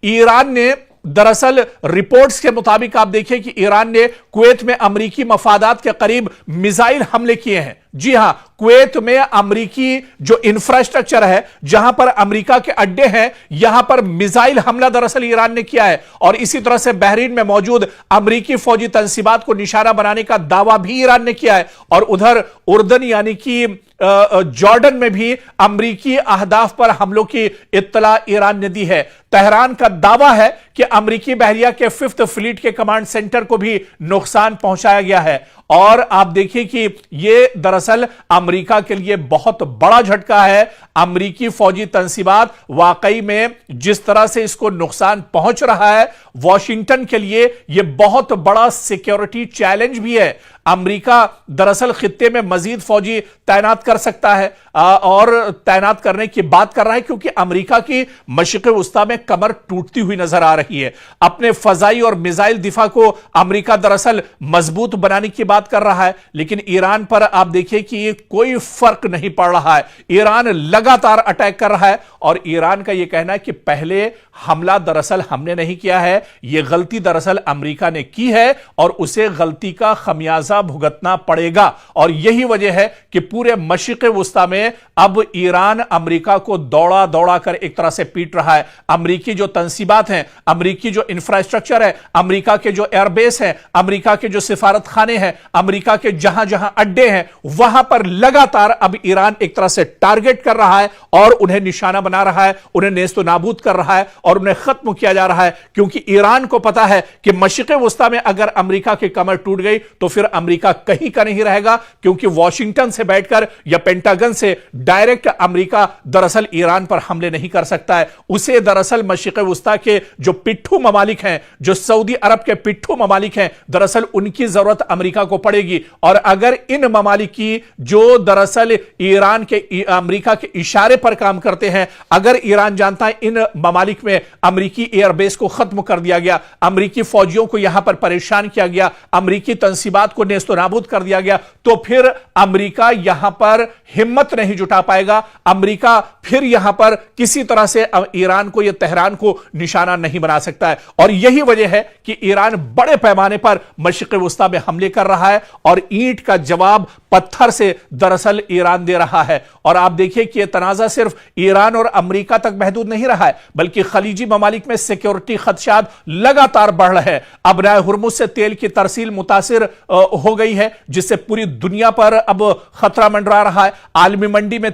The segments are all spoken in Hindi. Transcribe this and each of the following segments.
ईरान ने दरअसल रिपोर्ट्स के मुताबिक आप देखिए कि ईरान ने कुवैत में अमरीकी मफादात के करीब मिसाइल हमले किए हैं। जी हां, कुवैत में अमरीकी जो इंफ्रास्ट्रक्चर है, जहां पर अमरीका के अड्डे हैं, यहां पर मिसाइल हमला दरअसल ईरान ने किया है। और इसी तरह से बहरीन में मौजूद अमरीकी फौजी तंसीबात को निशाना बनाने का दावा भी ईरान ने किया है। और उधर उर्दन यानी कि जॉर्डन में भी अमरीकी अहदाफ पर हमलों की इत्तला ईरान ने दी है। तेहरान का दावा है कि अमरीकी बहरिया के 5th फ्लीट के कमांड सेंटर को भी नुकसान पहुंचाया गया है। और आप देखिए कि यह दरअसल अमेरिका के लिए बहुत बड़ा झटका है। अमरीकी फौजी तंसीबात वाकई में जिस तरह से इसको नुकसान पहुंच रहा है, वॉशिंगटन के लिए यह बहुत बड़ा सिक्योरिटी चैलेंज भी है। अमेरिका दरअसल खित्ते में मजीद फौजी तैनात कर सकता है और तैनात करने की बात कर रहा है, क्योंकि अमेरिका की मशरिक़ वस्ता में कमर टूटती हुई नजर आ रही है। अपने फजाई और मिसाइल दिफा को अमेरिका दरअसल मजबूत बनाने की बात कर रहा है, लेकिन ईरान पर आप देखिए कि ये कोई फर्क नहीं पड़ रहा है। ईरान लगातार अटैक कर रहा है और ईरान का यह कहना है कि पहले हमला दरअसल हमने नहीं किया है, यह गलती दरअसल अमेरिका ने की है और उसे गलती का खमियाजा भुगतना पड़ेगा। और यही वजह है कि पूरे मशरिक़ वस्ता में अब ईरान अमेरिका को दौड़ा दौड़ा कर एक तरह से पीट रहा है। अमेरिकी जो तंसीबात हैं, अमेरिकी जो इंफ्रास्ट्रक्चर है, अमेरिका के जो एयरबेस हैं, अमेरिका के जो सिफारत खाने हैं, अमेरिका के जहां जहां अड्डे हैं, वहां पर लगातार अब ईरान एक तरह से टारगेट कर रहा है और उन्हें निशाना बना रहा है, उन्हें नेस्तो नाबूद कर रहा है और उन्हें खत्म किया जा रहा है। क्योंकि ईरान को पता है कि मशरिक़ वस्ता में अगर अमेरिका की कमर टूट गई तो फिर अमेरिका कहीं का नहीं रहेगा, क्योंकि वॉशिंगटन से बैठकर या पेंटागन से डायरेक्ट अमेरिका दरअसल ईरान पर हमले नहीं कर सकता है। उसे दरअसल मशरिक़ वस्ता के जो पिट्ठू ममालिक हैं, जो सऊदी अरब के पिट्ठू ममालिक हैं, दरअसल उनकी जरूरत अमेरिका को पड़ेगी। और अगर इन ममालिक की जो दरअसल ईरान के अमेरिका के इशारे पर काम करते हैं, अगर ईरान जानता है इन ममालिक में अमेरिकी एयरबेस को खत्म कर दिया गया, अमेरिकी फौजियों को यहां पर परेशान किया गया, अमेरिकी तंसीबात को नेस्तो नाबूद कर दिया गया, तो फिर अमेरिका यहां पर हिम्मत नहीं जुटा पाएगा। अमेरिका फिर यहां पर किसी तरह से ईरान को या तेहरान को निशाना नहीं बना सकता है। और यही वजह है कि ईरान बड़े पैमाने पर मशरिक़ वस्ता में हमले कर रहा है और ईंट का जवाब पत्थर से दरअसल ईरान दे रहा है। और आप देखिए कि यह तनाज़ा सिर्फ ईरान और अमेरिका तक महदूद नहीं रहा है, बल्कि खलीजी ममालिक में सिक्योरिटी खदशात लगातार बढ़ रहे हैं। अब राय हुर्मुज से तेल की तरसील मुतासिर हो गई है, जिससे पूरी दुनिया पर अब खतरा मंडरा रहा है। आलमी मंडी में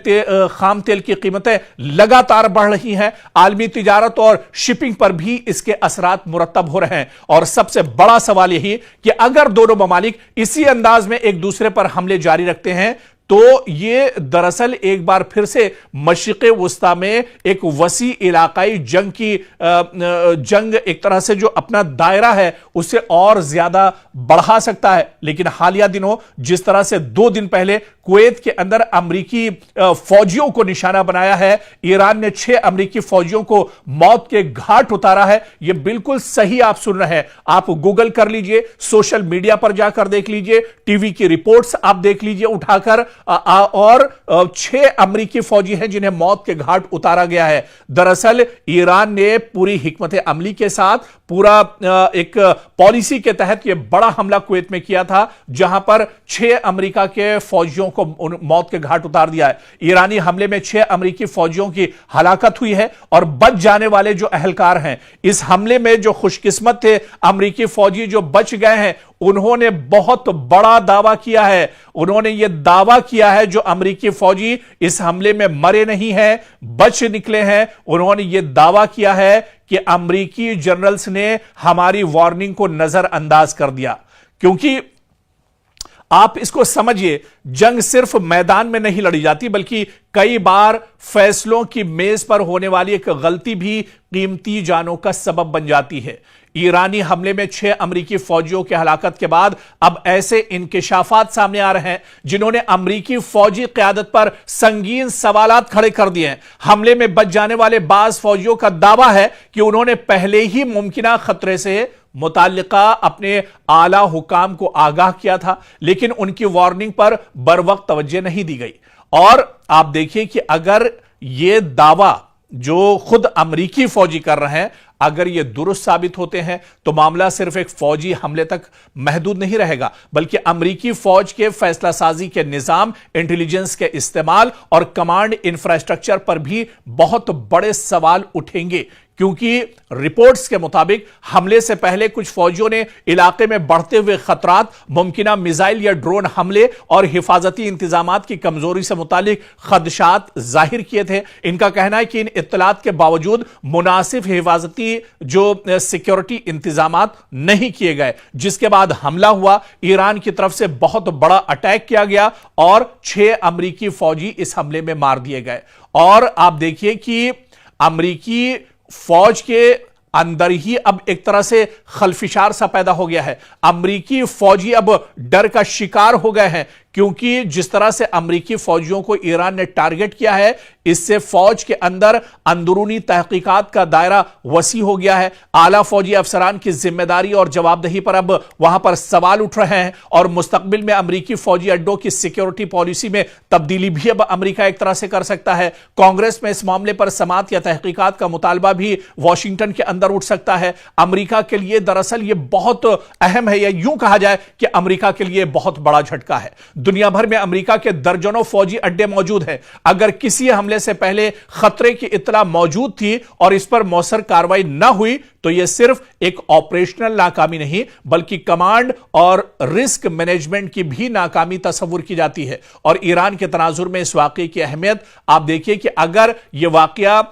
खाम तेल की कीमतें लगातार बढ़ रही हैं। आलमी तिजारत और शिपिंग पर भी इसके असरात मुरतब हो रहे हैं। और सबसे बड़ा सवाल यही कि अगर दोनों ममालिक इसी अंदाज में एक दूसरे पर हमले जारी रखते हैं तो ये दरअसल एक बार फिर से मशरिक़ वस्ता में एक वसी इलाकाई जंग एक तरह से जो अपना दायरा है उसे और ज्यादा बढ़ा सकता है। लेकिन हालिया दिनों जिस तरह से 2 दिन पहले कुवैत के अंदर अमरीकी फौजियों को निशाना बनाया है, ईरान ने 6 अमरीकी फौजियों को मौत के घाट उतारा है, यह बिल्कुल सही आप सुन रहे हैं। आप गूगल कर लीजिए, सोशल मीडिया पर जाकर देख लीजिए, टीवी की रिपोर्ट्स आप देख लीजिए उठाकर, और 6 अमरीकी फौजी हैं जिन्हें मौत के घाट उतारा गया है। दरअसल ईरान ने पूरी हिकमत अमली के साथ पूरा एक पॉलिसी के तहत यह बड़ा हमला कुवैत में किया था, जहां पर 6 अमेरिका के फौजियों को मौत के घाट उतार दिया है। ईरानी हमले में 6 अमेरिकी फौजियों की हलाकत हुई है और बच जाने वाले जो अहलकार हैं, इस हमले में जो खुशकिस्मत थे अमेरिकी फौजी जो बच गए हैं, उन्होंने बहुत बड़ा दावा किया है। उन्होंने यह दावा किया है जो अमेरिकी फौजी इस हमले में मरे नहीं हैं, बच निकले हैं, उन्होंने यह दावा किया है कि अमेरिकी जनरल्स ने हमारी वार्निंग को नजरअंदाज कर दिया। क्योंकि आप इसको समझिए, जंग सिर्फ मैदान में नहीं लड़ी जाती, बल्कि कई बार फैसलों की मेज पर होने वाली एक गलती भी कीमती जानों का सबब बन जाती है। ईरानी हमले में 6 अमरीकी फौजियों की हलाकत के बाद अब ऐसे इंकिशाफात सामने आ रहे हैं जिन्होंने अमरीकी फौजी क़यादत पर संगीन सवालात खड़े कर दिए हैं। हमले में बच जाने वाले बाज फौजियों का दावा है कि उन्होंने पहले ही मुमकिना खतरे से मुताल्लिका अपने आला हुकाम को आगाह किया था, लेकिन उनकी वार्निंग पर बरवक्त तवज्जो नहीं दी गई। और आप देखिए कि अगर यह दावा जो खुद अमरीकी फौजी कर रहे हैं, अगर ये दुरुस्त साबित होते हैं तो मामला सिर्फ एक फौजी हमले तक महदूद नहीं रहेगा, बल्कि अमरीकी फौज के फैसला साजी के निजाम, इंटेलिजेंस के इस्तेमाल और कमांड इंफ्रास्ट्रक्चर पर भी बहुत बड़े सवाल उठेंगे। क्योंकि रिपोर्ट्स के मुताबिक हमले से पहले कुछ फौजियों ने इलाके में बढ़ते हुए खतरात, मुमकिना मिसाइल या ड्रोन हमले और हिफाजती इंतजामात की कमजोरी से मुतालिक खदशात जाहिर किए थे। इनका कहना है कि इन इत्तलात के बावजूद मुनासिब हिफाजती जो सिक्योरिटी इंतजामात नहीं किए गए, जिसके बाद हमला हुआ। ईरान की तरफ से बहुत बड़ा अटैक किया गया और 6 अमरीकी फौजी इस हमले में मार दिए गए। और आप देखिए कि अमरीकी फौज के अंदर ही अब एक तरह से खलफिशार सा पैदा हो गया है। अमरीकी फौजी अब डर का शिकार हो गए हैं, क्योंकि जिस तरह से अमरीकी फौजियों को ईरान ने टारगेट किया है, इससे फौज के अंदर अंदरूनी तहकीकात का दायरा वसी हो गया है। आला फौजी अफसरान की जिम्मेदारी और जवाबदेही पर अब वहां पर सवाल उठ रहे हैं और मुस्तकबिल में अमरीकी फौजी अड्डों की सिक्योरिटी पॉलिसी में तब्दीली भी अब अमरीका एक तरह से कर सकता है। कांग्रेस में इस मामले पर समाअत या तहकीकात का मुतालबा भी वॉशिंगटन के अंदर उठ सकता है। अमरीका के लिए दरअसल यह बहुत अहम है, या यूं कहा जाए कि अमरीका के लिए बहुत बड़ा झटका है। दुनिया भर में अमेरिका के दर्जनों फौजी अड्डे मौजूद हैं। अगर किसी हमले से पहले खतरे की इत्तला मौजूद थी और इस पर मौसर कार्रवाई न हुई, तो यह सिर्फ एक ऑपरेशनल नाकामी नहीं, बल्कि कमांड और रिस्क मैनेजमेंट की भी नाकामी तस्वुर की जाती है। और ईरान के तनाजुर में इस वाकये की अहमियत आप देखिए कि अगर यह वाकया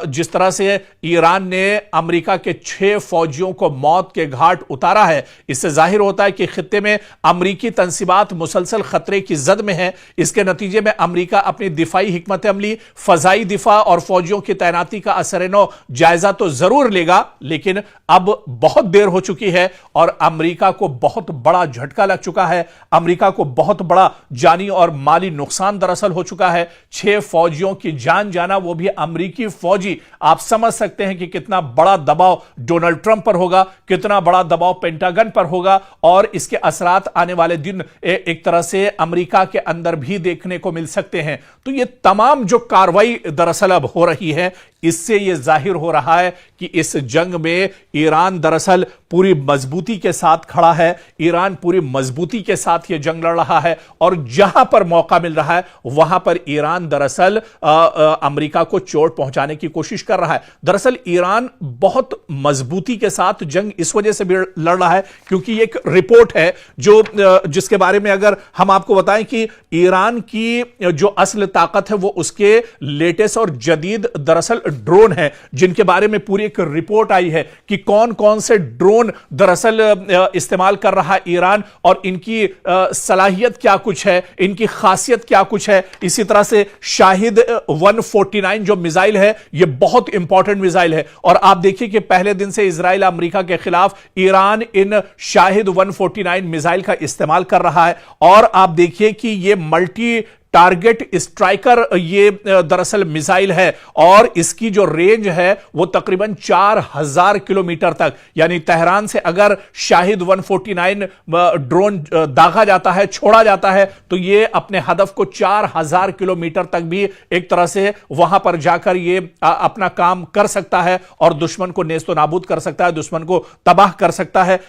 जिस तरह से ईरान ने अमेरिका के 6 फौजियों को मौत के घाट उतारा है, इससे जाहिर होता है कि खित्ते में अमरीकी तंसीबात मुसलसल खतरे की जद में है। इसके नतीजे में अमरीका अपनी दिफाई हिकमत अमली, फजाई दिफा और फौजियों की तैनाती का असर-ए-नौ जायजा तो जरूर लेगा, लेकिन अब बहुत देर हो चुकी है और अमरीका को बहुत बड़ा झटका लग चुका है। अमरीका को बहुत बड़ा जानी और माली नुकसान दरअसल हो चुका है। 6 फौजियों की जान जाना, वो भी अमरीकी फौजी। आप समझ सकते हैं कि कितना बड़ा दबाव डोनाल्ड ट्रंप पर होगा, कितना बड़ा दबाव पेंटागन पर होगा, और इसके असरात आने वाले दिन एक तरह से अमेरिका के अंदर भी देखने को मिल सकते हैं। तो ये तमाम जो कार्रवाई दरअसल अब हो रही है, इससे यह जाहिर हो रहा है कि इस जंग में ईरान दरअसल पूरी मजबूती के साथ खड़ा है। ईरान पूरी मजबूती के साथ यह जंग लड़ रहा है और जहां पर मौका मिल रहा है वहां पर ईरान दरअसल अमेरिका को चोट पहुंचाने की कोशिश कर रहा है। दरअसल ईरान बहुत मजबूती के साथ जंग इस वजह से भी लड़ रहा है क्योंकि एक रिपोर्ट है जो जिसके बारे में अगर हम आपको बताएं कि ईरान की जो असल ताकत है वो उसके लेटेस्ट और जदीद दरअसल ड्रोन है, जिनके बारे में पूरी एक रिपोर्ट आई है कि कौन कौन से ड्रोन दरअसल इस्तेमाल कर रहा है ईरान और इनकी सलाहियत क्या कुछ है, इनकी खासियत क्या कुछ है। इसी तरह से शाहिद 149 जो मिसाइल है, यह बहुत इंपॉर्टेंट मिसाइल है और आप देखिए कि पहले दिन से इजराइल अमेरिका के खिलाफ ईरान इन शाहिद 149 मिसाइल का इस्तेमाल कर रहा है। और आप देखिए कि यह मल्टी टारगेट स्ट्राइकर ये दरअसल मिसाइल है और इसकी जो रेंज है वो तकरीबन 4000 किलोमीटर तक, यानी तेहरान से अगर शाहिद 149 ड्रोन दागा जाता है, छोड़ा जाता है, तो ये अपने हदफ को 4000 किलोमीटर तक भी एक तरह से वहां पर जाकर ये अपना काम कर सकता है और दुश्मन को नेस्तो नाबूद कर सकता है, दुश्मन को तबाह कर सकता है।